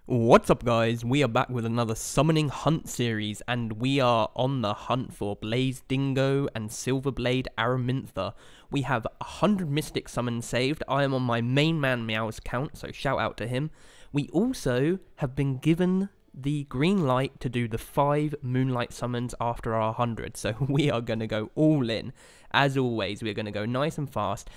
What's up guys, we are back with another summoning hunt series and we are on the hunt for Blaze Dingo and Silver Blade Aramintha. We have 100 Mystic summons saved. I am on my main man Meow's account, so shout out to him. We also have been given the green light to do the 5 Moonlight Summons after our 100, so we are going to go all in. As always, we're going to go nice and fast.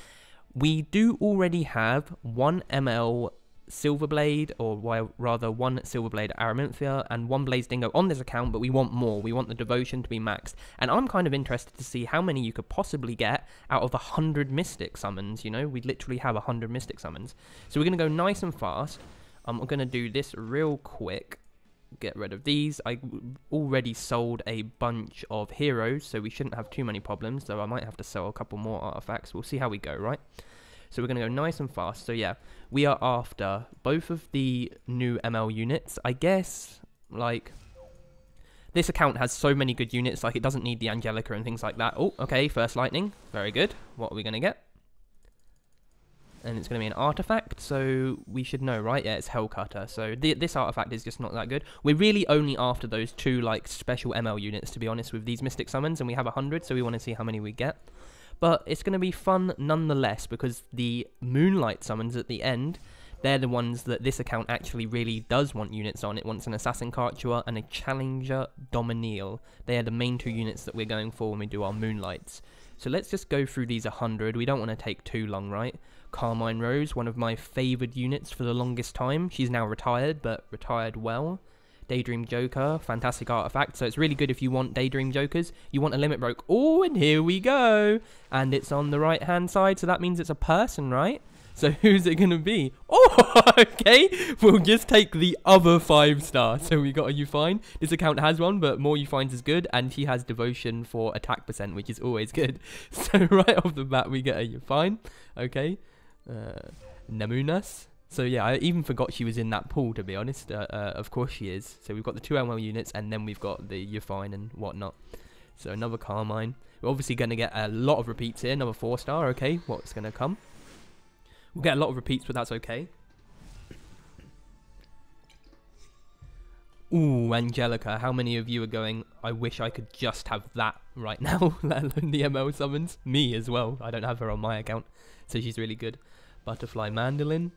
We do already have 1 ML Silverblade, or rather 1 Silverblade Aramintha and 1 Blaze Dingo on this account, but we want more. We want the devotion to be maxed, and I'm kind of interested to see how many you could possibly get out of 100 Mystic summons. You know, we literally have 100 Mystic summons, so we're going to go nice and fast. I'm going to do this real quick. Get rid of these. I already sold a bunch of heroes, so we shouldn't have too many problems, though I might have to sell a couple more artifacts. We'll see how we go, right? So we're going to go nice and fast. So yeah, we are after both of the new ML units. I guess, like, this account has so many good units, like it doesn't need the Angelica and things like that. Oh, okay, first lightning. Very good. What are we going to get? And it's going to be an artifact, so we should know, right? Yeah, it's Hellcutter. So this artifact is just not that good. We're really only after those 2, like, special ML units, to be honest, with these Mystic Summons, and we have 100, so we want to see how many we get. But it's going to be fun nonetheless, because the Moonlight Summons at the end, they're the ones that this account actually really does want units on. It wants an Assassin Kartua and a Challenger Domineal. They are the main 2 units that we're going for when we do our Moonlights. So let's just go through these 100. We don't want to take too long, right? Carmine Rose, one of my favoured units for the longest time. She's now retired, but retired well. Daydream Joker, fantastic artifact. So it's really good if you want Daydream Jokers. You want a Limit Broke. Oh, and here we go. And it's on the right hand side, so that means it's a person, right? So who's it going to be? Oh, okay. We'll just take the other 5-star. So we got a Ufine. This account has one, but more Ufines is good. And she has devotion for attack percent, which is always good. So right off the bat, we get a Ufine. Okay. Namunas. So yeah, I even forgot she was in that pool, to be honest. Of course she is. So we've got the 2 ML units, and then we've got the Ufine and whatnot. So another Carmine. We're obviously going to get a lot of repeats here. Another 4-star. Okay, what's going to come? We'll get a lot of repeats, but that's okay. Ooh, Angelica. How many of you are going, I wish I could just have that right now, let alone the ML summons? Me as well. I don't have her on my account, so she's really good. Butterfly Mandolin.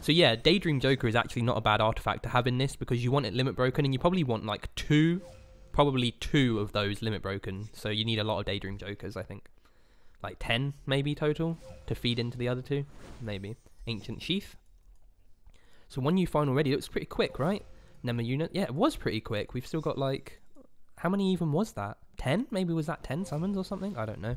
So yeah, Daydream Joker is actually not a bad artifact to have in this, because you want it limit broken, and you probably want like probably two of those limit broken. So you need a lot of Daydream Jokers, I think. Like 10 maybe total to feed into the other 2. Maybe. Ancient Sheath. So 1 Ufine already. It looks pretty quick, right? Nema unit. Yeah, it was pretty quick. We've still got like... How many even was that? 10? Maybe was that 10 summons or something? I don't know.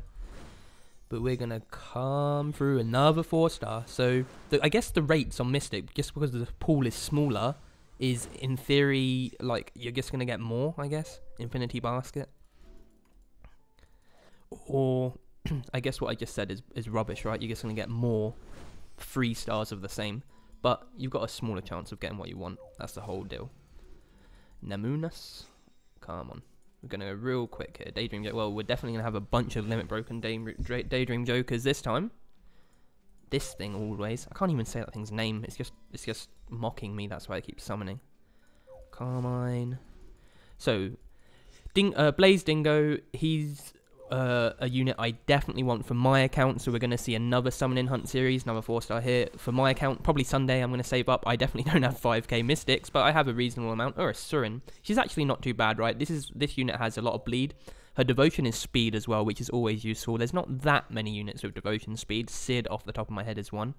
But we're going to come through another 4-star. So I guess the rates on Mystic, just because the pool is smaller, is in theory, like, you're just going to get more, I guess. Infinity Basket. Or... I guess what I just said is rubbish, right? You're just going to get more 3 stars of the same, but you've got a smaller chance of getting what you want. That's the whole deal. Namunas. Come on. We're going to go real quick here. Daydream Joker. Well, we're definitely going to have a bunch of limit broken Daydream Jokers this time. This thing always. I can't even say that thing's name. It's just mocking me. That's why I keep summoning. Carmine. So, Blaze Dingo, he's... a unit I definitely want for my account, so we're going to see another summoning hunt series, another 4-star here for my account. Probably Sunday I'm going to save up. I definitely don't have 5k mystics, but I have a reasonable amount. Or a Surin. She's actually not too bad, right? This unit has a lot of bleed. Her devotion is speed as well, which is always useful. There's not that many units with devotion speed. Sid off the top of my head is one.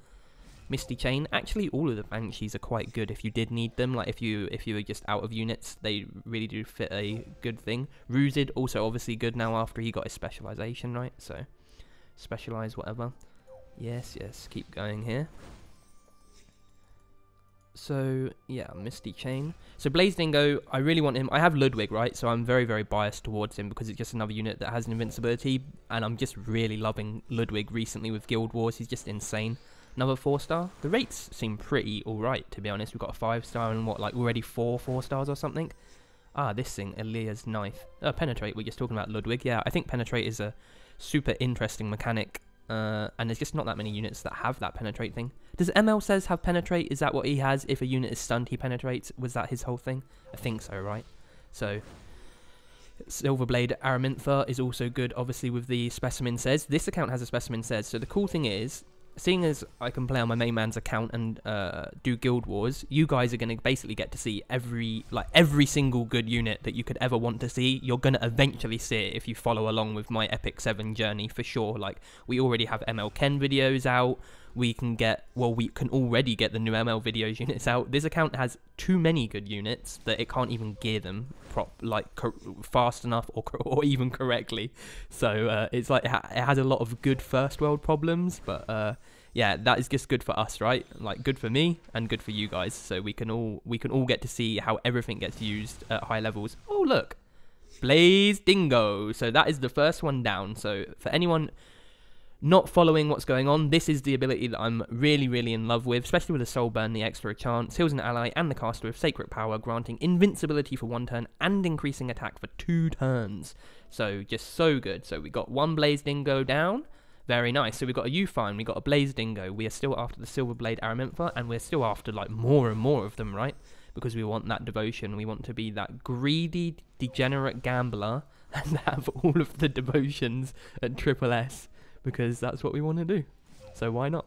Misty Chain. Actually, all of the Banshees are quite good if you did need them. Like, if you were just out of units, they really do fit a good thing. Rooted, also obviously good now after he got his specialization, right? So, specialize, whatever. Yes, keep going here. So, yeah, Misty Chain. So, Blaze Dingo, I really want him. I have Ludwig, right? So, I'm very, very biased towards him because it's just another unit that has an invincibility. And I'm just really loving Ludwig recently with Guild Wars. He's just insane. Another 4-star. The rates seem pretty alright, to be honest. We've got a 5-star and what, like already 4 4-stars or something? Ah, this thing, Elia's Knife. Penetrate, we're just talking about Ludwig. Yeah, I think Penetrate is a super interesting mechanic And there's just not that many units that have that penetrate thing. Does ML says have penetrate? Is that what he has? If a unit is stunned, he penetrates? Was that his whole thing? I think so, right? So Silver Blade Aramintha is also good, obviously, with the Specimen Says. This account has a Specimen Says. So the cool thing is, seeing as I can play on my main man's account and do Guild Wars, you guys are going to basically get to see every single good unit that you could ever want to see. You're going to eventually see it if you follow along with my Epic 7 journey, for sure. Like, we already have ML Ken videos out. We can already get the new ML videos units out. This account has too many good units that it can't even gear them fast enough or even correctly. So it's like it has a lot of good first world problems, but yeah, that is just good for us, right? Like, good for me and good for you guys. So we can all get to see how everything gets used at high levels. Oh, look, Blaze Dingo. So that is the first one down. So for anyone not following what's going on, this is the ability that I'm really, really in love with, especially with the Soul Burn, the extra chance, heals an ally and the caster with Sacred Power, granting invincibility for 1 turn and increasing attack for 2 turns. So just so good. So we got 1 Blaze Dingo down. Very nice. So we got a Ufine, we got a Blaze Dingo. We are still after the Silver Blade Aramintha, and we're still after like more and more of them, right? Because we want that devotion. We want to be that greedy, degenerate gambler and have all of the devotions at Triple S. Because that's what we want to do. So why not?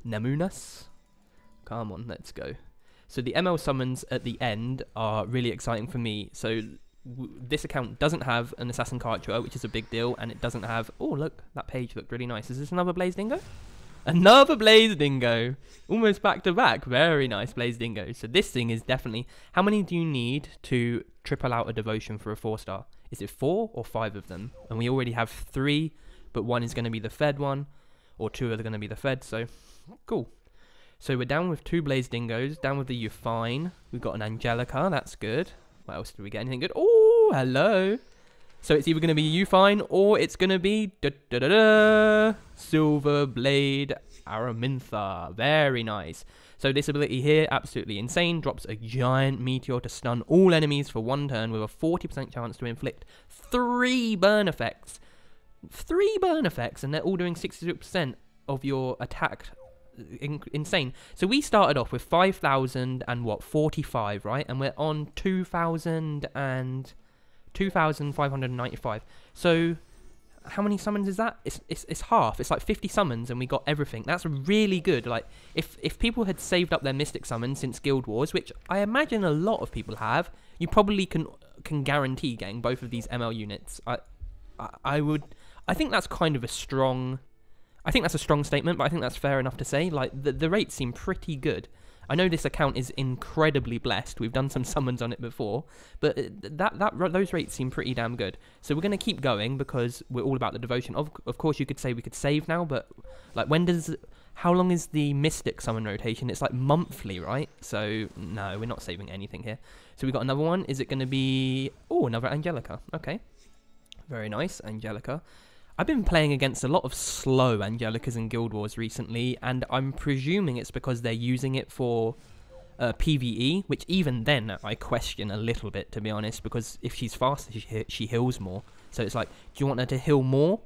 Namunas. Come on, let's go. So the ML summons at the end are really exciting for me. So this account doesn't have an Assassin Cartridge, which is a big deal. And it doesn't have... Oh, look, that page looked really nice. Is this another Blaze Dingo? Another Blaze Dingo. Almost back to back. Very nice Blaze Dingo. So this thing is definitely... How many do you need to triple out a devotion for a 4-star? Is it 4 or 5 of them? And we already have 3... But 1 is going to be the fed one, or 2 are going to be the fed, so cool. So we're down with 2 Blaze Dingoes, down with the Ufine. We've got an Angelica, that's good. What else did we get? Anything good? Oh, hello. So it's either going to be Ufine, or it's going to be Silver Blade Aramintha. Very nice. So this ability here, absolutely insane. Drops a giant meteor to stun all enemies for 1 turn with a 40% chance to inflict 3 burn effects. 3 burn effects, and they're all doing 62% of your attack. Insane. So we started off with 5,000 and what, 45, right? And we're on 2,595. So how many summons is that? It's half. It's like 50 summons, and we got everything. That's really good. Like, if people had saved up their Mystic summons since Guild Wars, which I imagine a lot of people have, you probably can guarantee getting both of these ML units. I think that's kind of a strong... I think that's a strong statement, but I think that's fair enough to say. Like, the rates seem pretty good. I know this account is incredibly blessed. We've done some summons on it before, but those rates seem pretty damn good. So we're going to keep going because we're all about the devotion. Of course, you could say we could save now, but like, how long is the Mystic summon rotation? It's like monthly, right? So no, we're not saving anything here. So we got another one. Is it going to be... Oh, another Angelica. Okay. Very nice, Angelica. I've been playing against a lot of slow Angelicas in Guild Wars recently, and I'm presuming it's because they're using it for PvE, which even then I question a little bit, to be honest, because if she's faster, she heals more. So it's like, do you want her to heal more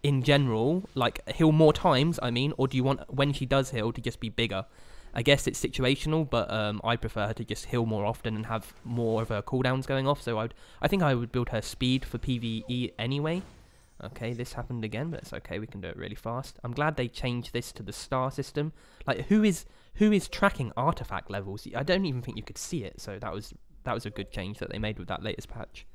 in general, like heal more times, I mean, or do you want, when she does heal, to just be bigger? I guess it's situational, but I prefer her to just heal more often and have more of her cooldowns going off. So I think I would build her speed for PvE anyway. Okay, this happened again, but it's okay. We can do it really fast. I'm glad they changed this to the star system. Like, who is tracking artifact levels? I don't even think you could see it. So that was a good change that they made with that latest patch.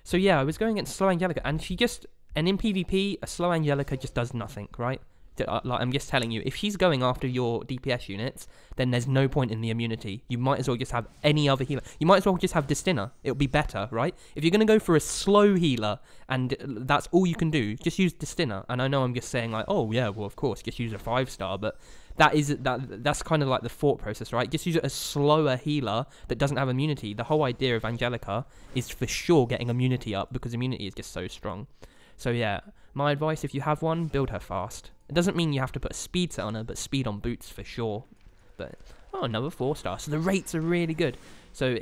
So yeah, I was going against slow Angelica, and in PvP, a slow Angelica just does nothing, right? Like, I'm just telling you, if she's going after your DPS units, then there's no point in the immunity. You might as well just have any other healer. You might as well just have Destina. It'll be better, right? If you're going to go for a slow healer, and that's all you can do, just use Destina. And I know I'm just saying, like, oh yeah, well of course, just use a 5-star, but that's kind of like the thought process, right? Just use a slower healer that doesn't have immunity. The whole idea of Angelica is for sure getting immunity up, because immunity is just so strong. So yeah, my advice, if you have one, build her fast. It doesn't mean you have to put a speed set on her, but speed on boots for sure. But, oh, another 4-star. So the rates are really good. So,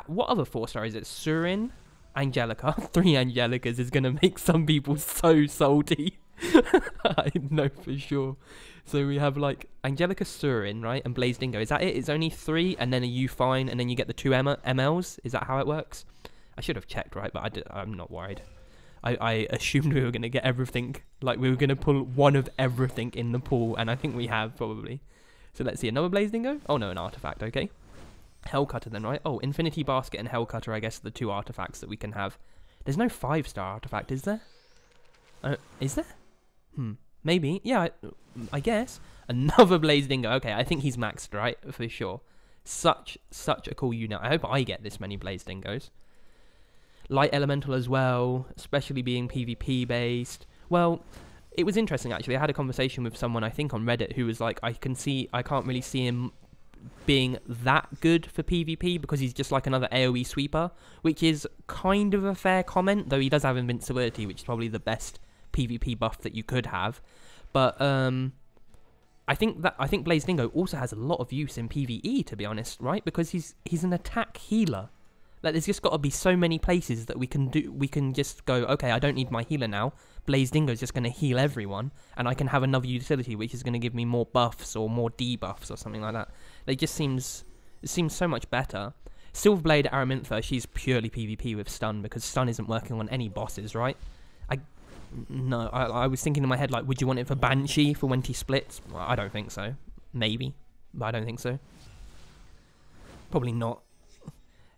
what other 4-star is it? Surin, Angelica. 3 Angelicas is going to make some people so salty. I know for sure. So we have like Angelica Surin, right? And Blaze Dingo. Is that it? It's only 3 and then a you fine and then you get the 2 MLs? Is that how it works? I should have checked, right? But I'm not worried. I assumed we were going to get everything. Like we were going to pull one of everything in the pool. And I think we have probably. So let's see. Another Blaze Dingo? Oh no, an artifact. Okay. Hellcutter then, right? Oh, Infinity Basket and Hellcutter, I guess, are the 2 artifacts that we can have. There's no 5-star artifact, is there? Is there? Maybe. Yeah, I guess. Another Blaze Dingo. Okay, I think he's maxed, right? For sure. Such a cool unit. I hope I get this many Blaze Dingoes. Light Elemental as well, especially being PvP based. Well, it was interesting actually. I had a conversation with someone, I think on Reddit, who was like, I can't really see him being that good for PvP because he's just like another AoE sweeper, which is kind of a fair comment, though he does have invincibility, which is probably the best PvP buff that you could have. But I think Blaze Dingo also has a lot of use in PvE, to be honest, right? Because he's an attack healer. Like there's just got to be so many places that we can just go, okay, I don't need my healer now. Blaze Dingo's just going to heal everyone, and I can have another utility which is going to give me more buffs or more debuffs or something like that. It just seems so much better. Silver Blade Aramintha, she's purely PvP with stun because stun isn't working on any bosses, right? I was thinking in my head, like, would you want it for Banshee for when he splits? Well, I don't think so. Maybe, but I don't think so. Probably not.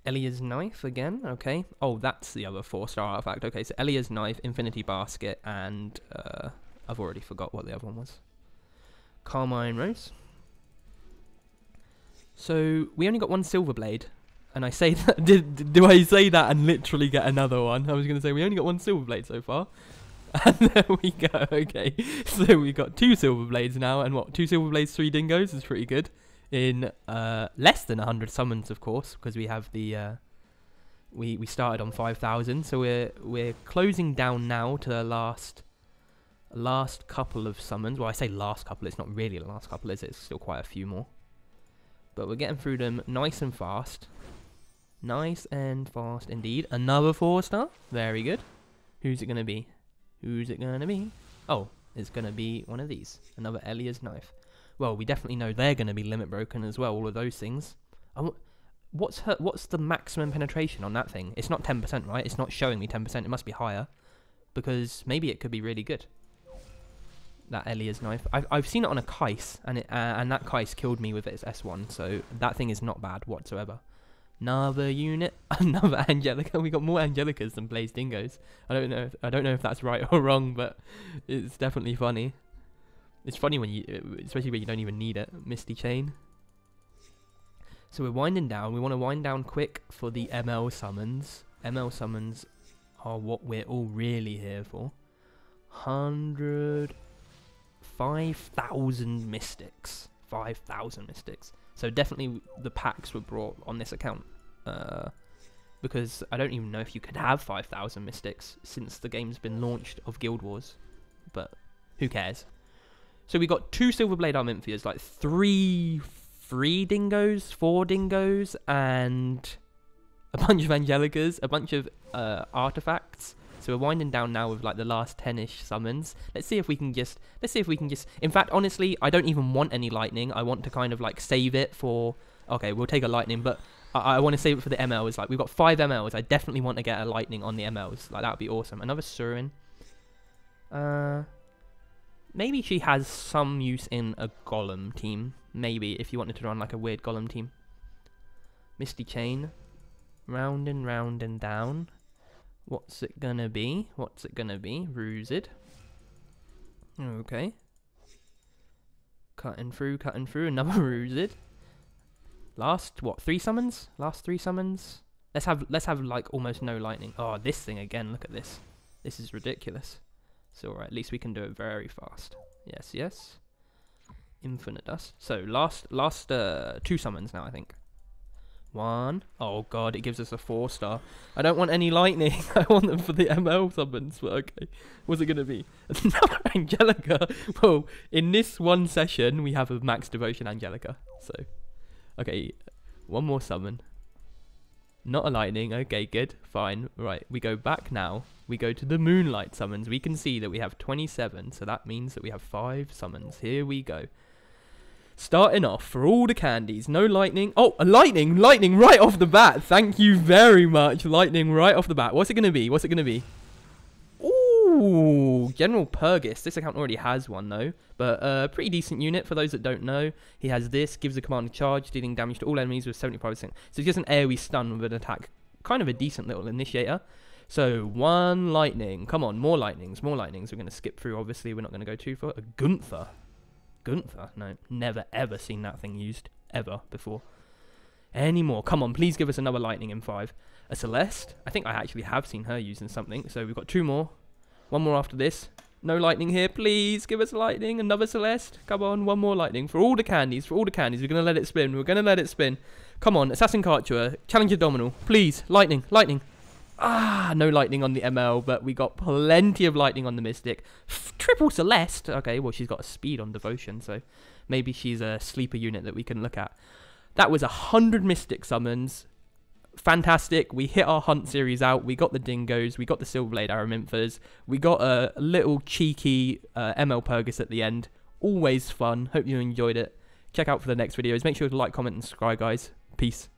Elia's Knife again, okay. Oh, that's the other 4-star artifact. Okay, so Elia's Knife, Infinity Basket, and I've already forgot what the other one was. Carmine Rose. So we only got 1 Silver Blade, and I say that. Do I say that and literally get another one? I was going to say we only got 1 Silver Blade so far, and there we go. Okay, so we got 2 Silver Blades now, and what? 2 Silver Blades, 3 Dingoes is pretty good. In less than 100 summons, of course, because we have the we started on 5,000, so we're closing down now to the last couple of summons. Well, I say last couple, it's not really the last couple, is it? It's still quite a few more, but we're getting through them nice and fast indeed. Another 4-star, very good. Who's it gonna be? Oh, it's gonna be one of these, another Elia's Knife. Well, we definitely know they're going to be limit broken as well, all of those things. What's the maximum penetration on that thing? It's not 10%, right? It's not showing me 10%. It must be higher. Because maybe it could be really good. That Elia's Knife. I've seen it on a Kais, and that Kais killed me with its S1, so that thing is not bad whatsoever. Another unit, another Angelica. We got more Angelicas than Blaze Dingoes. I don't know if that's right or wrong, but it's definitely funny. It's funny when especially when you don't even need it. Misty Chain. So we're winding down. We want to wind down quick for the ML summons. ML summons are what we're all really here for. 5,000 mystics. 5,000 mystics. So definitely the packs were brought on this account. Because I don't even know if you could have 5,000 mystics since the game's been launched of Guild Wars. But who cares? So we got 2 Silver Blade Arminthias, like 3 Dingoes, 4 Dingoes, and a bunch of Angelicas, a bunch of artifacts. So we're winding down now with like the last 10-ish summons. Let's see if we can just. In fact, honestly, I don't even want any lightning. I want to kind of like save it for. Okay, we'll take a lightning, but I want to save it for the MLs. Like we've got 5 MLs. I definitely want to get a lightning on the MLs. Like that would be awesome. Another Surin. Maybe she has some use in a Golem team. Maybe, if you wanted to run like a weird Golem team. Misty Chain. Round and down. What's it gonna be? Rused. Okay. Cutting through. Another Rused. Last, 3 summons? Last 3 summons? Let's have like almost no lightning. Oh, this thing again, look at this. This is ridiculous. So alright, at least we can do it very fast. Yes. Infinite Dust. So last 2 summons now, I think. 1. Oh god, it gives us a 4-star. I don't want any lightning. I want them for the ML summons, but okay. What's it gonna be? Another Angelica. Well, in this one session, we have a max devotion Angelica. So, okay, one more summon. Not a lightning. Okay, good. Fine. Right, we go back now. We go to the Moonlight Summons. We can see that we have 27, so that means that we have 5 summons. Here we go. Starting off for all the candies. No lightning. Oh, a lightning! Lightning right off the bat. Thank you very much. Lightning right off the bat. What's it going to be? What's it going to be? Ooh, General Purgis. This account already has one, though. But pretty decent unit for those that don't know. He has this. Gives the command a charge, dealing damage to all enemies with 75%. So it's just an AoE stun with an attack. Kind of a decent little initiator. So, 1 lightning. Come on, more lightnings, more lightnings. We're going to skip through, obviously. We're not going to go too far. A Gunther. Gunther? No, never, ever seen that thing used. Ever before. Any more? Come on, please give us another lightning in 5. A Celeste. I think I actually have seen her using something. So, we've got 2 more. 1 more after this. No lightning here, please. Give us lightning. Another Celeste. Come on, 1 more lightning. For all the candies, for all the candies. We're going to let it spin. We're going to let it spin. Come on, Assassin Carturer. Challenger Dominal. Please, lightning, lightning. Ah, no lightning on the ML, but we got plenty of lightning on the Mystic. Triple Celeste. Okay, well, she's got a speed on Devotion, so maybe she's a sleeper unit that we can look at. That was 100 Mystic summons. Fantastic. We hit our hunt series out. We got the Dingoes. We got the Silver Blade Araminthas. We got a little cheeky ML Purgus at the end. Always fun. Hope you enjoyed it. Check out for the next videos. Make sure to like, comment, and subscribe, guys. Peace.